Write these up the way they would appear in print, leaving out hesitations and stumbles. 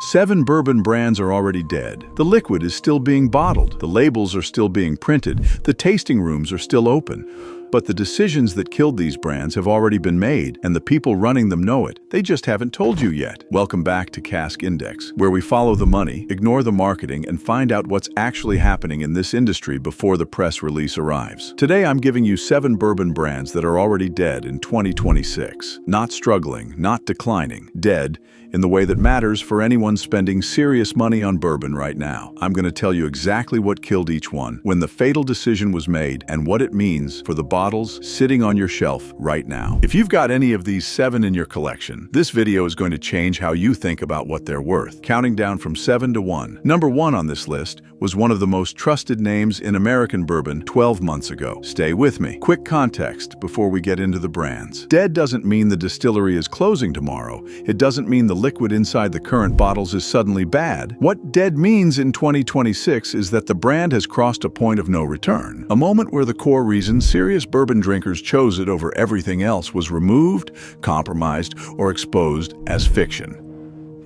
7 bourbon brands are already dead. The liquid is still being bottled. The labels are still being printed. The tasting rooms are still open. But the decisions that killed these brands have already been made, and the people running them know it. They just haven't told you yet. Welcome back to Cask Index, where we follow the money, ignore the marketing, and find out what's actually happening in this industry before the press release arrives. Today, I'm giving you 7 bourbon brands that are already dead in 2026. Not struggling, not declining, dead in the way that matters for anyone spending serious money on bourbon right now. I'm going to tell you exactly what killed each one, when the fatal decision was made, and what it means for the bottles sitting on your shelf right now. If you've got any of these 7 in your collection, this video is going to change how you think about what they're worth. Counting down from 7 to 1. Number 1 on this list was one of the most trusted names in American bourbon 12 months ago. Stay with me. Quick context before we get into the brands. Dead doesn't mean the distillery is closing tomorrow. It doesn't mean the liquid inside the current bottles is suddenly bad. What dead means in 2026 is that the brand has crossed a point of no return. A moment where the core reason serious bourbon drinkers chose it over everything else was removed, compromised, or exposed as fiction.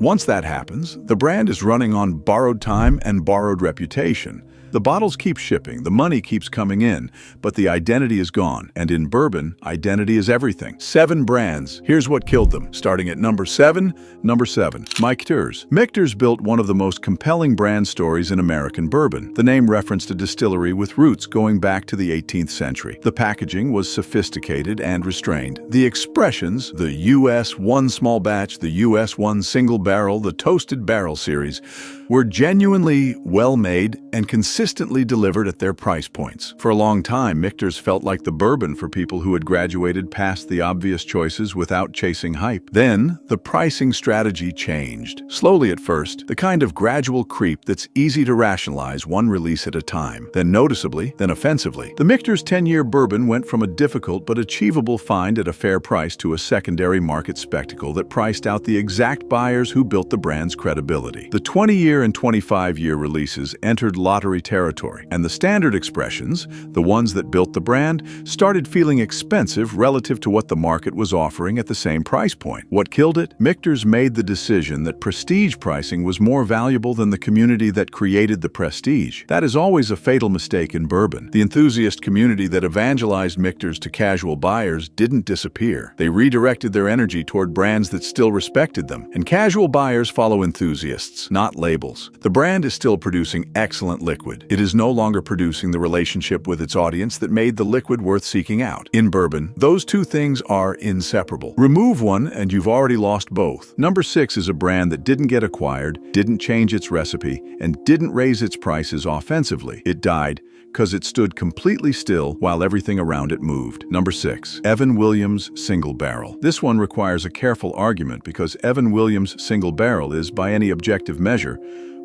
Once that happens, the brand is running on borrowed time and borrowed reputation. The bottles keep shipping, the money keeps coming in, but the identity is gone. And in bourbon, identity is everything. 7 brands. Here's what killed them. Starting at number 7. Number 7. Michter's. Michter's built one of the most compelling brand stories in American bourbon. The name referenced a distillery with roots going back to the 18th century. The packaging was sophisticated and restrained. The expressions, the US 1 small batch, the US 1 single barrel, the toasted barrel series, were genuinely well-made and consistently delivered at their price points. For a long time, Michter's felt like the bourbon for people who had graduated past the obvious choices without chasing hype. Then, the pricing strategy changed. Slowly at first, the kind of gradual creep that's easy to rationalize one release at a time. Then noticeably, then offensively. The Michter's 10-year bourbon went from a difficult but achievable find at a fair price to a secondary market spectacle that priced out the exact buyers who built the brand's credibility. The 20-year and 25-year releases entered lottery territory, and the standard expressions, the ones that built the brand, started feeling expensive relative to what the market was offering at the same price point. What killed it? Michter's made the decision that prestige pricing was more valuable than the community that created the prestige. That is always a fatal mistake in bourbon. The enthusiast community that evangelized Michter's to casual buyers didn't disappear. They redirected their energy toward brands that still respected them, and casual buyers follow enthusiasts, not labels. The brand is still producing excellent liquid. It is no longer producing the relationship with its audience that made the liquid worth seeking out. In bourbon, those two things are inseparable. Remove one and you've already lost both. Number 6 is a brand that didn't get acquired, didn't change its recipe, and didn't raise its prices offensively. It died because it stood completely still while everything around it moved. Number 6. Evan Williams Single Barrel. This one requires a careful argument because Evan Williams Single Barrel is, by any objective measure,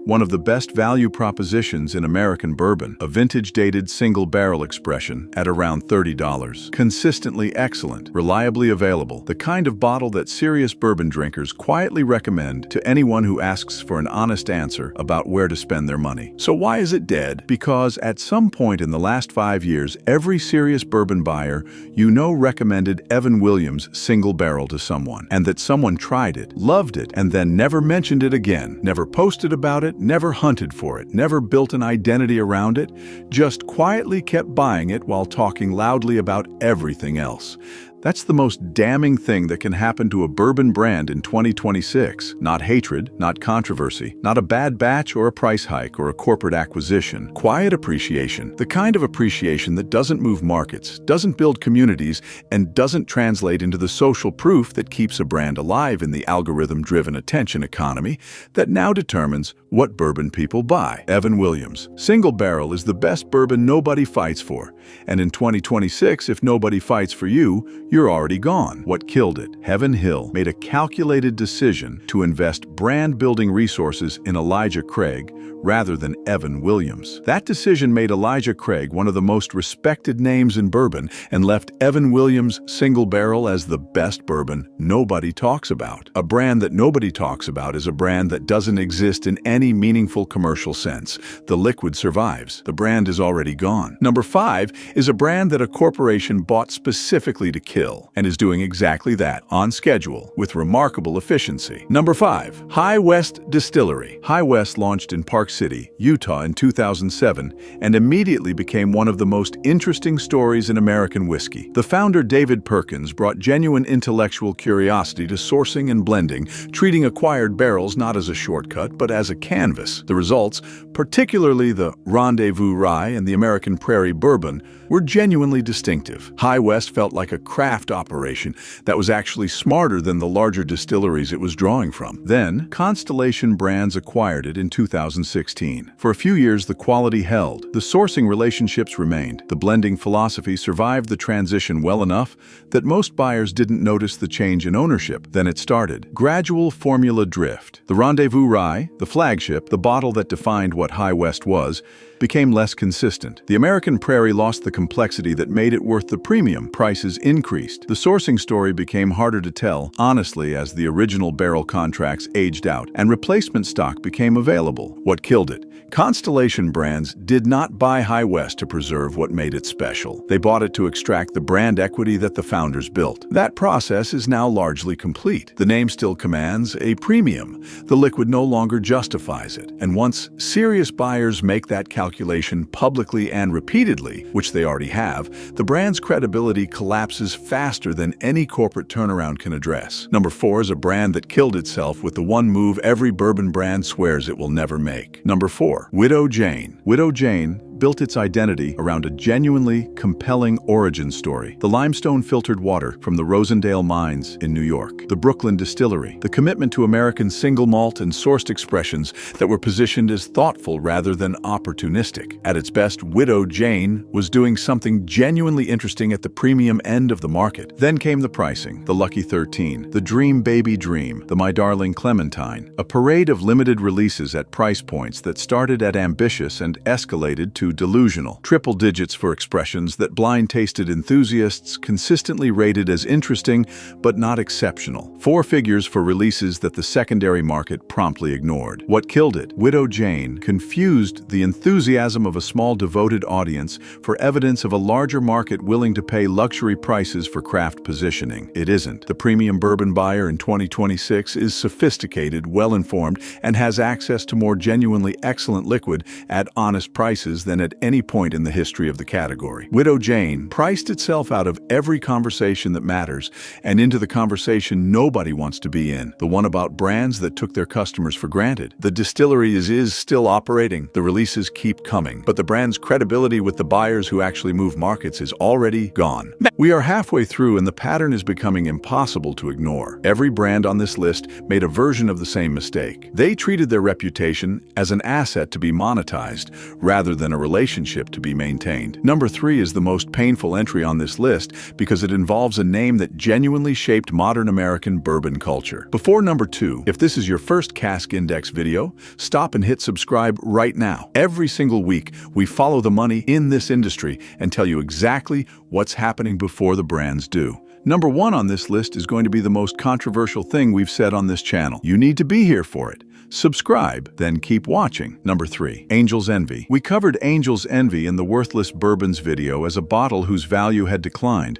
one of the best value propositions in American bourbon, a vintage-dated single-barrel expression at around $30. Consistently excellent, reliably available, the kind of bottle that serious bourbon drinkers quietly recommend to anyone who asks for an honest answer about where to spend their money. So why is it dead? Because at some point in the last 5 years, every serious bourbon buyer you know recommended Evan Williams Single Barrel to someone, and that someone tried it, loved it, and then never mentioned it again, never posted about it, never hunted for it, never built an identity around it, just quietly kept buying it while talking loudly about everything else. That's the most damning thing that can happen to a bourbon brand in 2026. Not hatred, not controversy, not a bad batch or a price hike or a corporate acquisition. Quiet appreciation, the kind of appreciation that doesn't move markets, doesn't build communities, and doesn't translate into the social proof that keeps a brand alive in the algorithm-driven attention economy that now determines what bourbon people buy. Evan Williams. Single Barrel is the best bourbon nobody fights for. And in 2026, if nobody fights for you, you're already gone. What killed it? Heaven Hill made a calculated decision to invest brand-building resources in Elijah Craig rather than Evan Williams. That decision made Elijah Craig one of the most respected names in bourbon and left Evan Williams Single Barrel as the best bourbon nobody talks about. A brand that nobody talks about is a brand that doesn't exist in any meaningful commercial sense. The liquid survives. The brand is already gone. Number 5 is a brand that a corporation bought specifically to kill kill, and is doing exactly that, on schedule, with remarkable efficiency. Number 5. High West Distillery. High West launched in Park City, Utah in 2007, and immediately became one of the most interesting stories in American whiskey. The founder, David Perkins, brought genuine intellectual curiosity to sourcing and blending, treating acquired barrels not as a shortcut, but as a canvas. The results, particularly the Rendezvous Rye and the American Prairie Bourbon, were genuinely distinctive. High West felt like a craft operation that was actually smarter than the larger distilleries it was drawing from. Then, Constellation Brands acquired it in 2016. For a few years, the quality held. The sourcing relationships remained. The blending philosophy survived the transition well enough that most buyers didn't notice the change in ownership. Then it started. Gradual formula drift. The Rendezvous Rye, the flagship, the bottle that defined what High West was, became less consistent. The American Prairie lost the complexity that made it worth the premium. Prices increased. The sourcing story became harder to tell, honestly, as the original barrel contracts aged out and replacement stock became available. What killed it? Constellation Brands did not buy High West to preserve what made it special. They bought it to extract the brand equity that the founders built. That process is now largely complete. The name still commands a premium. The liquid no longer justifies it. And once serious buyers make that calculation publicly and repeatedly, which they already have, the brand's credibility collapses faster than any corporate turnaround can address. Number 4 is a brand that killed itself with the one move every bourbon brand swears it will never make. Number 4. Widow Jane. Widow Jane built its identity around a genuinely compelling origin story. The limestone filtered water from the Rosendale mines in New York, the Brooklyn Distillery, the commitment to American single malt and sourced expressions that were positioned as thoughtful rather than opportunistic. At its best, Widow Jane was doing something genuinely interesting at the premium end of the market. Then came the pricing, the Lucky 13, the Dream Baby Dream, the My Darling Clementine, a parade of limited releases at price points that started at ambitious and escalated to delusional. Triple digits for expressions that blind-tasted enthusiasts consistently rated as interesting but not exceptional. 4 figures for releases that the secondary market promptly ignored. What killed it? Widow Jane confused the enthusiasm of a small devoted audience for evidence of a larger market willing to pay luxury prices for craft positioning. It isn't. The premium bourbon buyer in 2026 is sophisticated, well-informed, and has access to more genuinely excellent liquid at honest prices than at any point in the history of the category. Widow Jane priced itself out of every conversation that matters and into the conversation nobody wants to be in, the one about brands that took their customers for granted. The distillery is still operating, the releases keep coming, but the brand's credibility with the buyers who actually move markets is already gone. We are halfway through and the pattern is becoming impossible to ignore. Every brand on this list made a version of the same mistake. They treated their reputation as an asset to be monetized rather than a relationship to be maintained. Number 3 is the most painful entry on this list because it involves a name that genuinely shaped modern American bourbon culture. Before number 2, if this is your first Cask Index video, stop and hit subscribe right now. Every single week, we follow the money in this industry and tell you exactly what's happening before the brands do. Number 1 on this list is going to be the most controversial thing we've said on this channel. You need to be here for it. Subscribe, then keep watching. Number 3. Angel's Envy. We covered Angel's Envy in the Worthless Bourbons video as a bottle whose value had declined.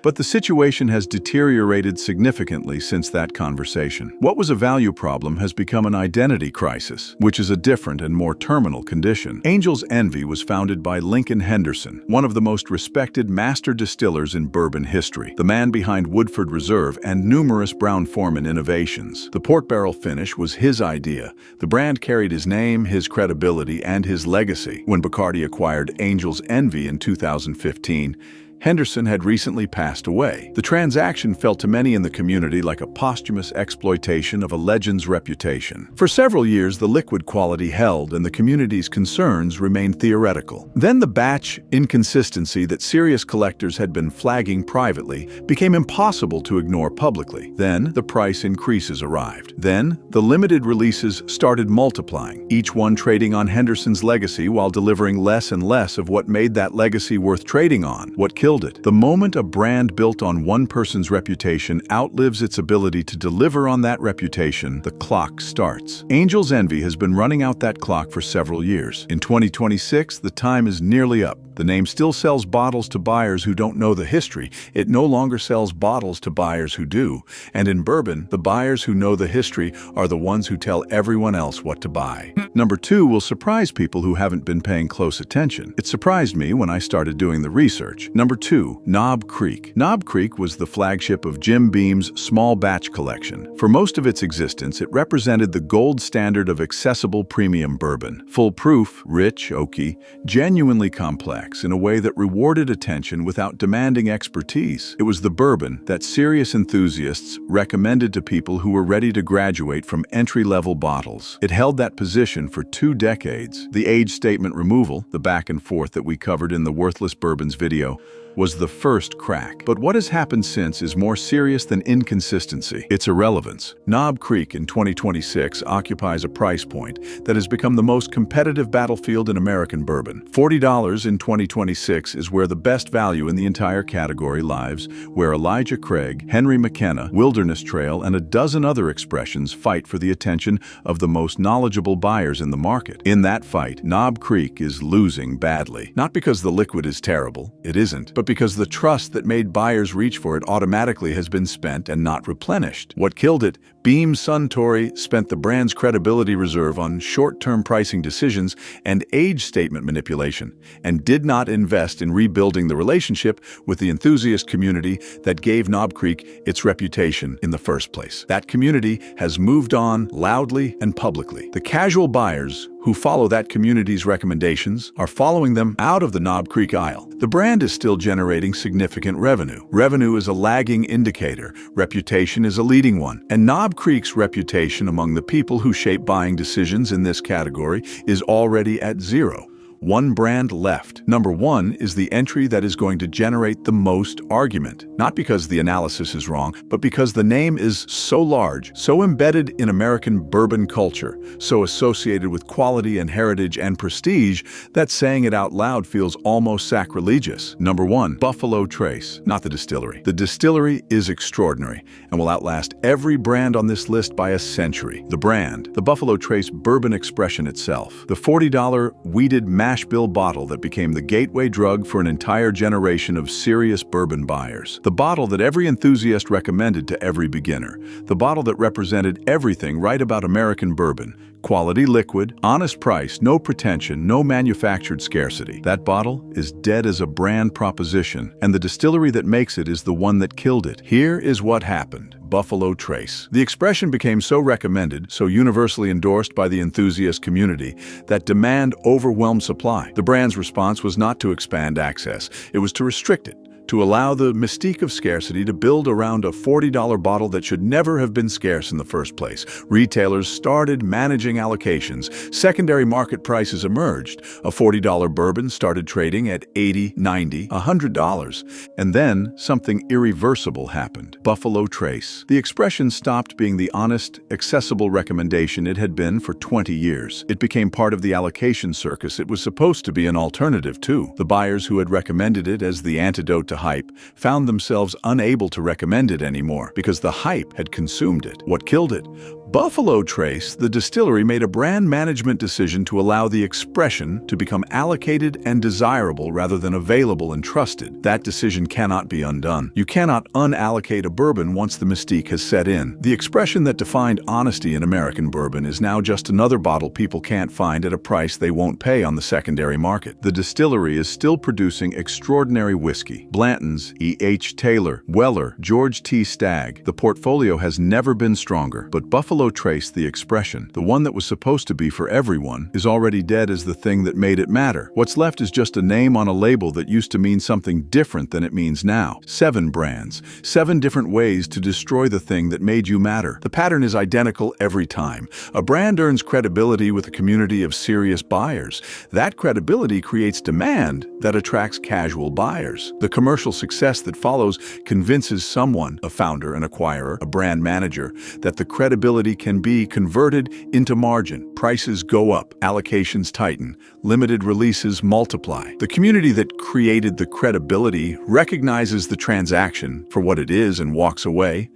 But the situation has deteriorated significantly since that conversation. What was a value problem has become an identity crisis, which is a different and more terminal condition. Angel's Envy was founded by Lincoln Henderson, one of the most respected master distillers in bourbon history, the man behind Woodford Reserve and numerous Brown-Forman innovations. The port barrel finish was his idea. The brand carried his name, his credibility, and his legacy. When Bacardi acquired Angel's Envy in 2015, Henderson had recently passed away. The transaction felt to many in the community like a posthumous exploitation of a legend's reputation. For several years, the liquid quality held and the community's concerns remained theoretical. Then the batch inconsistency that serious collectors had been flagging privately became impossible to ignore publicly. Then the price increases arrived. Then the limited releases started multiplying, each one trading on Henderson's legacy while delivering less and less of what made that legacy worth trading on. What killed it. The moment a brand built on one person's reputation outlives its ability to deliver on that reputation, the clock starts. Angel's Envy has been running out that clock for several years. In 2026, the time is nearly up. The name still sells bottles to buyers who don't know the history. It no longer sells bottles to buyers who do. And in bourbon, the buyers who know the history are the ones who tell everyone else what to buy. Number 2 will surprise people who haven't been paying close attention. It surprised me when I started doing the research. Number 2, Knob Creek. Knob Creek was the flagship of Jim Beam's small batch collection. For most of its existence, it represented the gold standard of accessible premium bourbon. Full-proof, rich, oaky, genuinely complex in a way that rewarded attention without demanding expertise. It was the bourbon that serious enthusiasts recommended to people who were ready to graduate from entry-level bottles. It held that position for 2 decades. The age statement removal, the back and forth that we covered in the Worthless Bourbons video, was the first crack. But what has happened since is more serious than inconsistency. It's irrelevance. Knob Creek in 2026 occupies a price point that has become the most competitive battlefield in American bourbon. $40 in 2026 is where the best value in the entire category lies, where Elijah Craig, Henry McKenna, Wilderness Trail, and a dozen other expressions fight for the attention of the most knowledgeable buyers in the market. In that fight, Knob Creek is losing badly. Not because the liquid is terrible, it isn't, but because the trust that made buyers reach for it automatically has been spent and not replenished. What killed it? Beam Suntory spent the brand's credibility reserve on short-term pricing decisions and age statement manipulation, and did not invest in rebuilding the relationship with the enthusiast community that gave Knob Creek its reputation in the first place. That community has moved on loudly and publicly. The casual buyers who follow that community's recommendations are following them out of the Knob Creek aisle. The brand is still generating significant revenue. Revenue is a lagging indicator. Reputation is a leading one. And Knob Creek's reputation among the people who shape buying decisions in this category is already at 0. One brand left. Number 1 is the entry that is going to generate the most argument. Not because the analysis is wrong, but because the name is so large, so embedded in American bourbon culture, so associated with quality and heritage and prestige, that saying it out loud feels almost sacrilegious. Number 1, Buffalo Trace, not the Distillery. The Distillery is extraordinary and will outlast every brand on this list by a century. The brand, the Buffalo Trace bourbon expression itself, the $40 wheated mash bill bottle that became the gateway drug for an entire generation of serious bourbon buyers. The bottle that every enthusiast recommended to every beginner. The bottle that represented everything right about American bourbon. Quality liquid, honest price, no pretension, no manufactured scarcity. That bottle is dead as a brand proposition, and the distillery that makes it is the one that killed it. Here is what happened. Buffalo Trace. The expression became so recommended, so universally endorsed by the enthusiast community, that demand overwhelmed supply. The brand's response was not to expand access, it was to restrict it, to allow the mystique of scarcity to build around a $40 bottle that should never have been scarce in the first place. Retailers started managing allocations. Secondary market prices emerged. A $40 bourbon started trading at $80, $90, $100. And then something irreversible happened. Buffalo Trace. The expression stopped being the honest, accessible recommendation it had been for 20 years. It became part of the allocation circus it was supposed to be an alternative to. The buyers who had recommended it as the antidote to hype found themselves unable to recommend it anymore because the hype had consumed it. What killed it? Buffalo Trace, the distillery, made a brand management decision to allow the expression to become allocated and desirable rather than available and trusted. That decision cannot be undone. You cannot unallocate a bourbon once the mystique has set in. The expression that defined honesty in American bourbon is now just another bottle people can't find at a price they won't pay on the secondary market. The distillery is still producing extraordinary whiskey. Blanton's, E.H. Taylor, Weller, George T. Stagg. The portfolio has never been stronger, but Buffalo Trace, the expression, the one that was supposed to be for everyone, is already dead as the thing that made it matter. What's left is just a name on a label that used to mean something different than it means now. 7 brands, 7 different ways to destroy the thing that made you matter. The pattern is identical every time. A brand earns credibility with a community of serious buyers. That credibility creates demand that attracts casual buyers. The commercial success that follows convinces someone, a founder, an acquirer, a brand manager, that the credibility credibility can be converted into margin. Prices go up, allocations tighten, limited releases multiply. The community that created the credibility recognizes the transaction for what it is and walks away.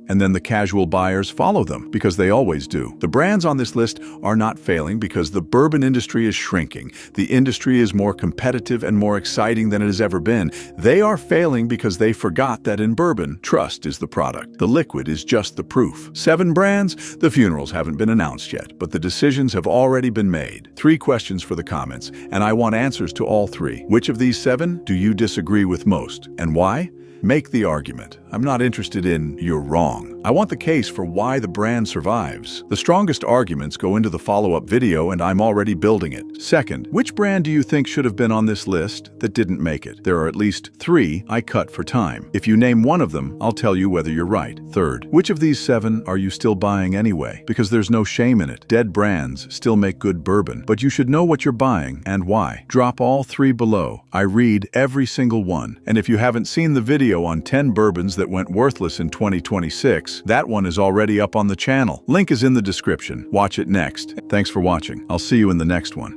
And then the casual buyers follow them, because they always do. The brands on this list are not failing because the bourbon industry is shrinking. The industry is more competitive and more exciting than it has ever been. They are failing because they forgot that in bourbon, trust is the product. The liquid is just the proof. 7 brands, the funerals haven't been announced yet, but the decisions have already been made. 3 questions for the comments, and I want answers to all 3. Which of these 7 do you disagree with most, and why? Make the argument. I'm not interested in "you're wrong." I want the case for why the brand survives. The strongest arguments go into the follow-up video, and I'm already building it. Second, which brand do you think should have been on this list that didn't make it? There are at least 3 I cut for time. If you name one of them, I'll tell you whether you're right. Third, which of these 7 are you still buying anyway? Because there's no shame in it. Dead brands still make good bourbon, but you should know what you're buying and why. Drop all 3 below. I read every single one. And if you haven't seen the video on 10 bourbons that went worthless in 2026, that one is already up on the channel. Link is in the description. Watch it next. Thanks for watching. I'll see you in the next one.